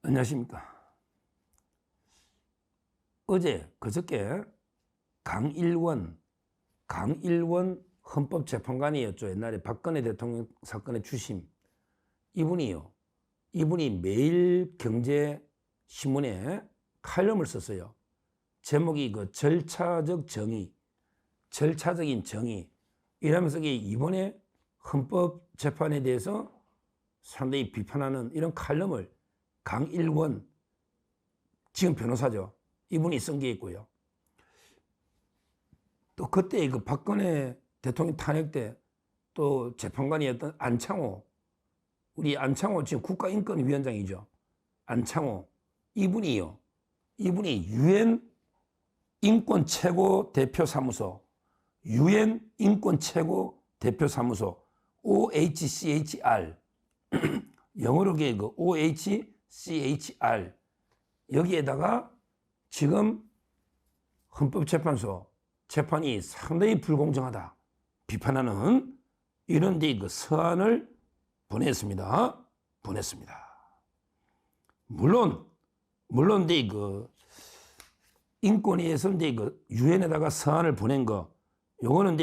안녕하십니까. 어제 그저께 강일원 헌법재판관이었죠. 옛날에 박근혜 대통령 사건의 주심. 이분이 매일경제신문에 칼럼을 썼어요. 제목이 절차적인 정의 이러면서 이번에 헌법재판에 대해서 상당히 비판하는 이런 칼럼을 강일원, 지금 변호사죠. 이분이 쓴 게 있고요. 또 그때 박근혜 대통령 탄핵 때 또 재판관이었던 안창호, 우리 안창호 지금 국가인권위원장이죠. 안창호. 이분이 유엔 인권 최고 대표 사무소, OHCHR, 영어로 OHCHR, 여기에다가 지금 헌법재판소 재판이 상당히 불공정하다 비판하는 이런 데 서한을 보냈습니다. 물론 인권위에서 유엔에다가 서한을 보낸 거, 요거는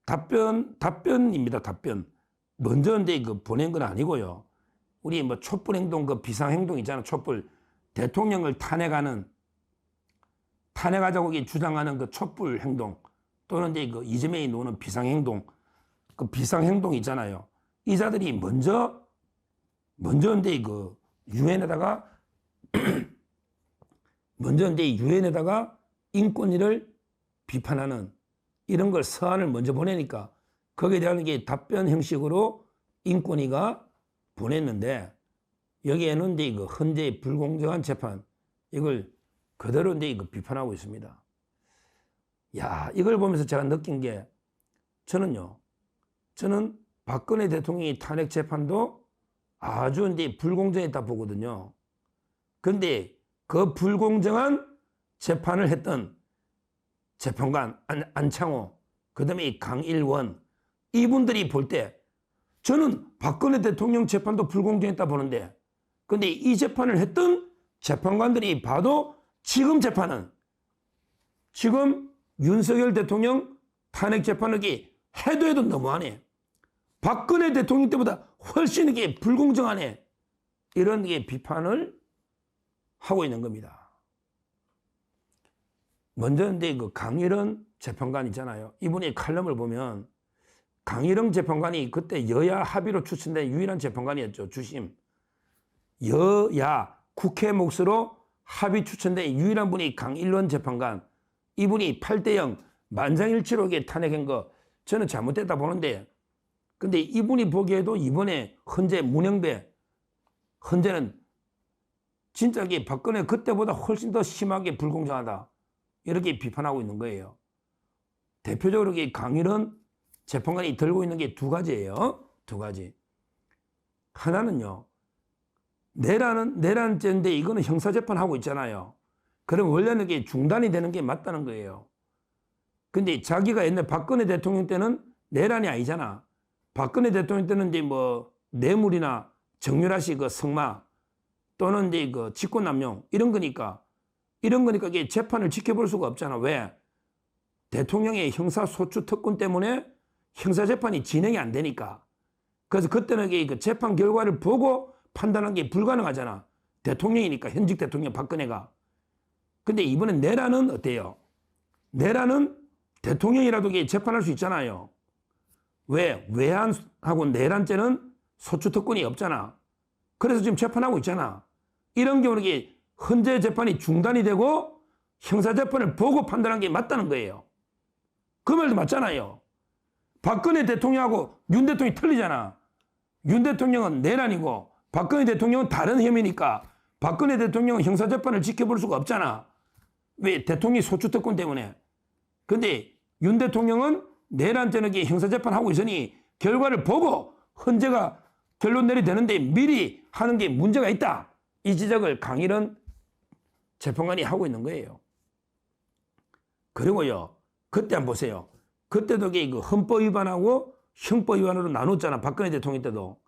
답변입니다. 답변. 먼저 보낸 건 아니고요. 우리 촛불행동 비상행동 있잖아. 촛불. 대통령을 탄핵하자고 주장하는 촛불행동. 또는 이재명이 노는 비상행동. 비상행동 있잖아요. 이자들이 먼저 유엔에다가 인권위를 비판하는 이런 걸 서한을 먼저 보내니까 거기에 대한 게 답변 형식으로 인권위가 보냈는데 여기에는 헌재의 불공정한 재판 이걸 그대로 비판하고 있습니다. 야, 이걸 보면서 제가 느낀 게 저는 박근혜 대통령이 탄핵 재판도 아주 불공정했다 보거든요. 근데 그 불공정한 재판을 했던 재판관 안창호, 그 다음에 강일원, 이분들이 볼 때 저는 박근혜 대통령 재판도 불공정했다 보는데 근데 이 재판을 했던 재판관들이 봐도 지금 재판은 지금 윤석열 대통령 탄핵 재판을 해도 너무하네. 박근혜 대통령 때보다 훨씬 불공정하네. 이런 비판을 하고 있는 겁니다. 먼저 강일원 재판관 있잖아요. 이분의 칼럼을 보면 강일원 재판관이 그때 여야 합의로 추천된 유일한 재판관이었죠. 주심. 여야 국회 몫으로 합의 추천된 유일한 분이 강일원 재판관. 이분이 8대0 만장일치로 탄핵한 거 저는 잘못됐다 보는데 근데 이분이 보기에도 이번에 헌재는 진짜 박근혜 그때보다 훨씬 더 심하게 불공정하다. 이렇게 비판하고 있는 거예요. 대표적으로 강일원 재판관이 들고 있는 게 두 가지예요. 두 가지. 하나는요. 내란죄인데 이거는 형사재판하고 있잖아요. 그럼 원래는 중단이 되는 게 맞다는 거예요. 근데 자기가 옛날 박근혜 대통령 때는 내란이 아니잖아. 박근혜 대통령 때는 뇌물이나 정유라 씨 성마 또는 직권남용 이런 거니까 이게 재판을 지켜볼 수가 없잖아. 왜? 대통령의 형사소추 특권 때문에 형사재판이 진행이 안 되니까. 그래서 그때는 재판 결과를 보고 판단하는 게 불가능하잖아. 대통령이니까, 현직 대통령 박근혜가. 근데 이번엔 내란은 어때요? 내란은 대통령이라도 재판할 수 있잖아요. 왜? 외환하고 내란죄는 소추특권이 없잖아. 그래서 지금 재판하고 있잖아. 이런 경우는 헌재 재판이 중단이 되고 형사재판을 보고 판단한 게 맞다는 거예요. 그 말도 맞잖아요. 박근혜 대통령하고 윤 대통령이 틀리잖아. 윤 대통령은 내란이고 박근혜 대통령은 다른 혐의니까 박근혜 대통령은 형사재판을 지켜볼 수가 없잖아. 왜? 대통령이 소추특권 때문에. 근데 윤 대통령은 내란죄는 형사재판하고 있으니 결과를 보고 헌재가 결론 내리되는데 미리 하는 게 문제가 있다. 이 지적을 강일원 재판관이 하고 있는 거예요. 그리고요. 그때 한번 보세요. 그때도 헌법 위반하고 형법 위반으로 나눴잖아. 박근혜 대통령 때도.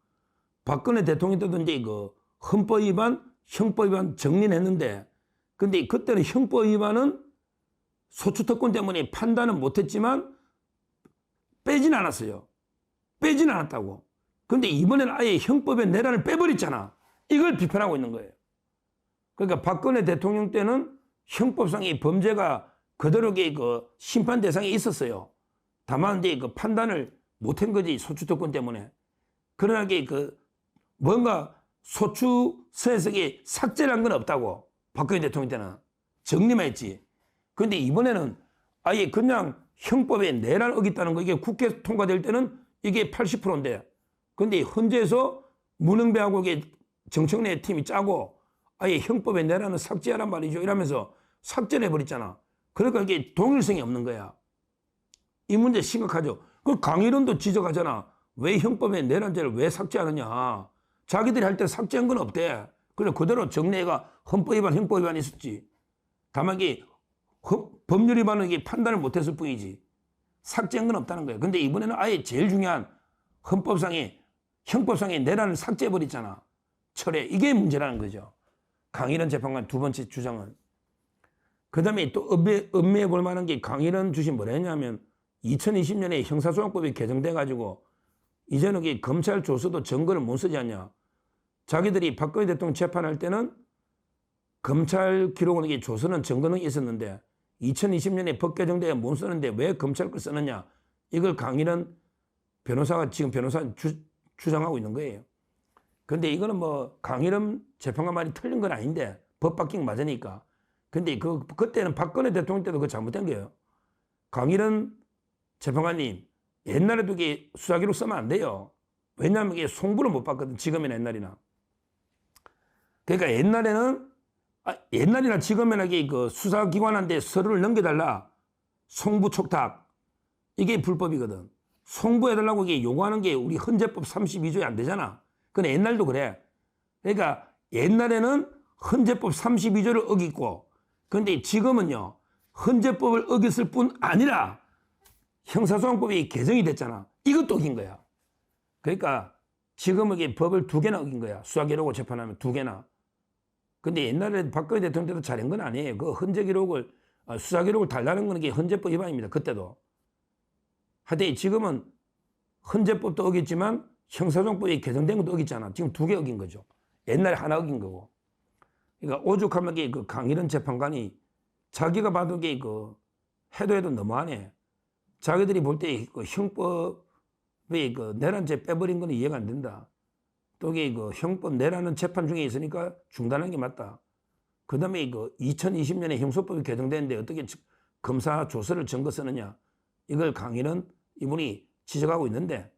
박근혜 대통령 때도 헌법 위반, 형법 위반 정리했는데, 근데 그때는 형법 위반은 소추특권 때문에 판단은 못했지만 빼진 않았어요. 빼진 않았다고. 근데 이번에는 아예 형법의 내란을 빼버렸잖아. 이걸 비판하고 있는 거예요. 그러니까 박근혜 대통령 때는 형법상의 범죄가 그대로 그 심판 대상에 있었어요. 다만 이제 그 판단을 못한 거지, 소추특권 때문에. 그러나 그 뭔가 소추서에서 삭제를 한 건 없다고. 박근혜 대통령 때는 정리만 했지. 근데 이번에는 아예 그냥 형법에 내란 어겼다는 거, 이게 국회 통과될 때는 이게 80%인데, 근데 헌재에서 문흥배하고 정청래 팀이 짜고 아예 형법에 내란은 삭제하란 말이죠. 이러면서 삭제를 해버렸잖아. 그러니까 이게 동일성이 없는 거야. 이 문제 심각하죠. 그 강일원도 지적하잖아. 왜 형법에 내란죄를 왜 삭제하느냐. 자기들이 할 때 삭제한 건 없대. 그래 그대로 정례가 헌법 위반, 형법 위반이 있었지. 다만 이게 법률 위반은 이게 판단을 못했을 뿐이지. 삭제한 건 없다는 거예요. 근데 이번에는 아예 제일 중요한 형법상의 내란을 삭제해버렸잖아. 철회. 이게 문제라는 거죠. 강일원 재판관 두 번째 주장은. 그 다음에 또 음미해 볼 만한 게 강일원 주신 뭐라 했냐면 2020년에 형사소송법이 개정돼가지고 이제는 검찰 조서도 증거를 못 쓰지 않냐. 자기들이 박근혜 대통령 재판할 때는 검찰 기록은 이게 조서는 증거는 있었는데 2020년에 법 개정돼야 못 쓰는데 왜 검찰 걸 쓰느냐. 이걸 강일원 변호사가 지금 주장하고 있는 거예요. 근데 이거는 뭐 강일원 재판관 말이 틀린 건 아닌데 법 바뀐 거 맞으니까. 근데 그때는 박근혜 대통령 때도 그거 잘못된 거예요. 강일원 재판관님, 옛날에도 이게 수사기록 쓰면 안 돼요. 왜냐하면 이게 송부를 못 받거든. 지금이나 옛날이나. 그러니까 옛날이나 지금이나 그 수사기관한테 서류를 넘겨달라. 송부 촉탁. 이게 불법이거든. 송부해달라고 이게 요구하는 게 우리 헌재법 32조에 안 되잖아. 근데 옛날도 그래. 그러니까 옛날에는 헌재법 32조를 어겼고, 근데 지금은요, 헌재법을 어겼을 뿐 아니라 형사소송법이 개정이 됐잖아. 이것도 어긴 거야. 그러니까 지금은 이게 법을 2개나 어긴 거야. 수사기록을 재판하면 2개나. 근데 옛날에 박근혜 대통령 때도 잘한 건 아니에요. 그 수사기록을 달라는 건 이게 헌재법 위반입니다. 그때도. 하여튼 지금은 헌재법도 어겼지만 형사소송법이 개정된 것도 어겼잖아. 지금 2개 어긴 거죠. 옛날에 하나 어긴 거고. 그러니까 오죽하면 그 강일원 재판관이 자기가 봐도 해도 너무하네. 자기들이 볼 때 그 형법에 내란죄 빼버린 건 이해가 안 된다. 또 형법 내란은 재판 중에 있으니까 중단한 게 맞다. 그 다음에 2020년에 형소법이 개정되는데 어떻게 검사 조서를 증거 쓰느냐. 이걸 강일원 이분이 지적하고 있는데,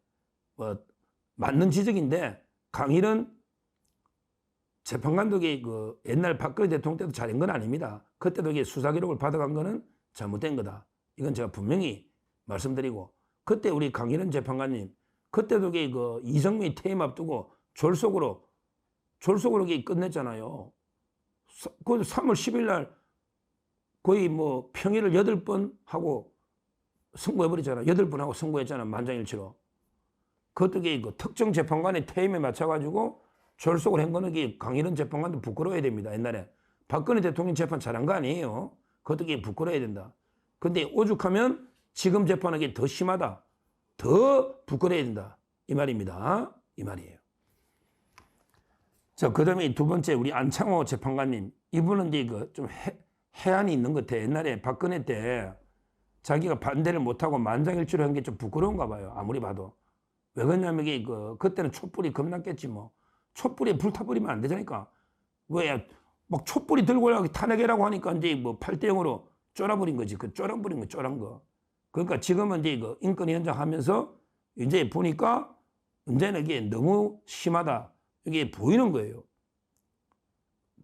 맞는 지적인데, 강일원 재판관도 옛날 박근혜 대통령 때도 잘한 건 아닙니다. 그때도 수사기록을 받아간 거는 잘못된 거다. 이건 제가 분명히 말씀드리고, 그때 우리 강일원 재판관님, 그때도 이성민이 퇴임 앞두고 졸속으로 끝냈잖아요. 그 3월 10일 날 거의 평일을 8번 하고 선고해버리잖아. 8번 하고 선고했잖아. 만장일치로. 그것도 특정 재판관의 퇴임에 맞춰가지고 졸속을 한 거는 강일원 재판관도 부끄러워야 됩니다. 옛날에. 박근혜 대통령 재판 잘한 거 아니에요. 그것도 부끄러워야 된다. 근데 오죽하면 지금 재판은 더 심하다. 더 부끄러워야 된다. 이 말입니다. 이 말이에요. 자, 그 다음에 두 번째, 우리 안창호 재판관님. 이분은 좀 해안이 있는 것 같아. 옛날에 박근혜 때 자기가 반대를 못하고 만장일치로 한 게 좀 부끄러운가 봐요. 아무리 봐도. 왜 그러냐면 그때는 촛불이 겁났겠지 뭐. 촛불에 불타버리면 안 되잖아니까. 왜 막 촛불이 들고 올라가기 탄핵이라고 하니까 이제 8대 0으로 쫄아버린 거지. 쫄아버린 거, 쫄한 거. 그러니까 지금은 이제 인권위원장 하면서 이제 보니까 이제는 이게 너무 심하다. 이게 보이는 거예요.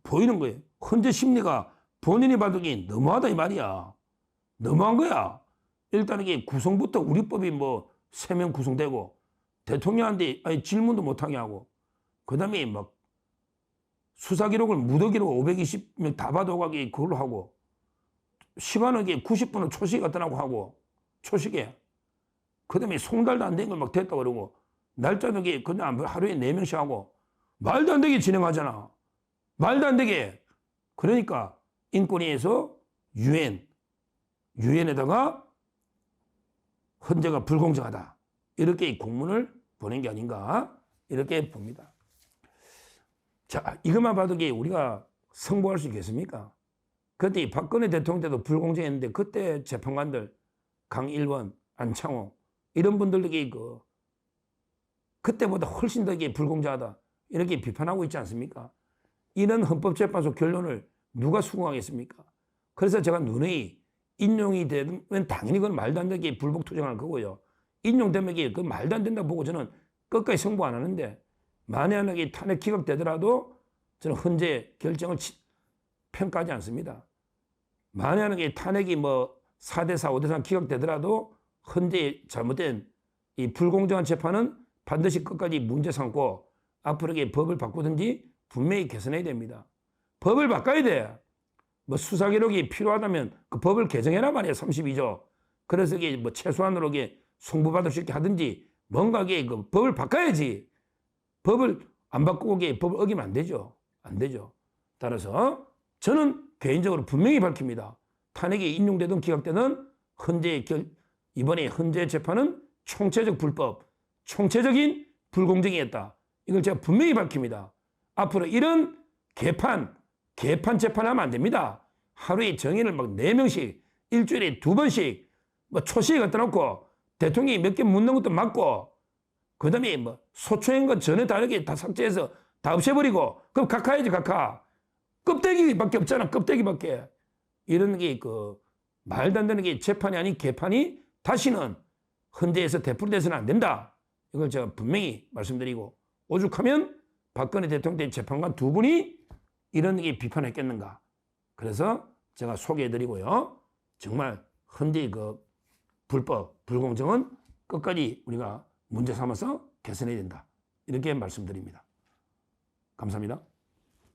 보이는 거예요. 헌재 심리가 본인이 봐도 이게 너무하다 이 말이야. 너무한 거야. 일단 이게 구성부터 우리 법이 3명 구성되고 대통령한테 질문도 못하게 하고 그 다음에 수사기록을 무더기로 520명 다 받아가게 그걸로 하고 시간은 90분을 초식에 갖다 놓고 하고 초식에 그 다음에 송달도 안 된 걸 됐다 그러고 날짜도 그냥 하루에 4명씩 하고 말도 안 되게 진행하잖아. 말도 안 되게. 그러니까 인권위에서 유엔에다가 헌재가 불공정하다. 이렇게 공문을 보낸 게 아닌가 이렇게 봅니다. 자, 이것만 봐도 우리가 승복할 수 있겠습니까? 그때 박근혜 대통령 때도 불공정했는데 그때 재판관들 강일원, 안창호 이런 분들에게 그때보다 훨씬 더 이게 불공정하다 이렇게 비판하고 있지 않습니까? 이런 헌법재판소 결론을 누가 수긍하겠습니까? 그래서 제가 누누이 인용이 되면 당연히 그건 말도 안 되게 불복 투쟁할 거고요. 인용되면 그 말도 안 된다고 보고 저는 끝까지 승부 안 하는데 만약에 탄핵 기각되더라도 저는 헌재 결정을 평가하지 않습니다. 만약에 탄핵이 4대4, 5대3 기각되더라도 헌재의 잘못된 이 불공정한 재판은 반드시 끝까지 문제 삼고 앞으로 법을 바꾸든지 분명히 개선해야 됩니다. 법을 바꿔야 돼. 수사 기록이 필요하다면 그 법을 개정해라 말이야. 32조. 그래서 최소한으로 송부받을 수 있게 하든지 뭔가 그 법을 바꿔야지. 법을 안 바꾸고 법을 어기면 안 되죠. 안 되죠. 따라서 저는 개인적으로 분명히 밝힙니다. 탄핵이 인용되든 기각되든 이번에 헌재 재판은 총체적 불법, 총체적인 불공정이었다. 이걸 제가 분명히 밝힙니다. 앞으로 이런 개판 재판하면 안 됩니다. 하루에 정인을 4명씩, 일주일에 2번씩, 초시에 갖다 놓고, 대통령이 몇 개 묻는 것도 맞고, 그 다음에 소초인 것 전에 다르게 다 삭제해서 다 없애버리고, 그럼 각하야지, 각하. 껍데기밖에 없잖아, 껍데기밖에. 이런 말도 안 되는 게 재판이 아닌 개판이 다시는 헌재에서 되풀이돼서는 안 된다. 이걸 제가 분명히 말씀드리고, 오죽하면 박근혜 대통령 재판관 2분이 이런 비판했겠는가. 그래서 제가 소개해드리고요. 정말 헌재의 불법, 불공정은 끝까지 우리가 문제 삼아서 개선해야 된다. 이렇게 말씀드립니다. 감사합니다.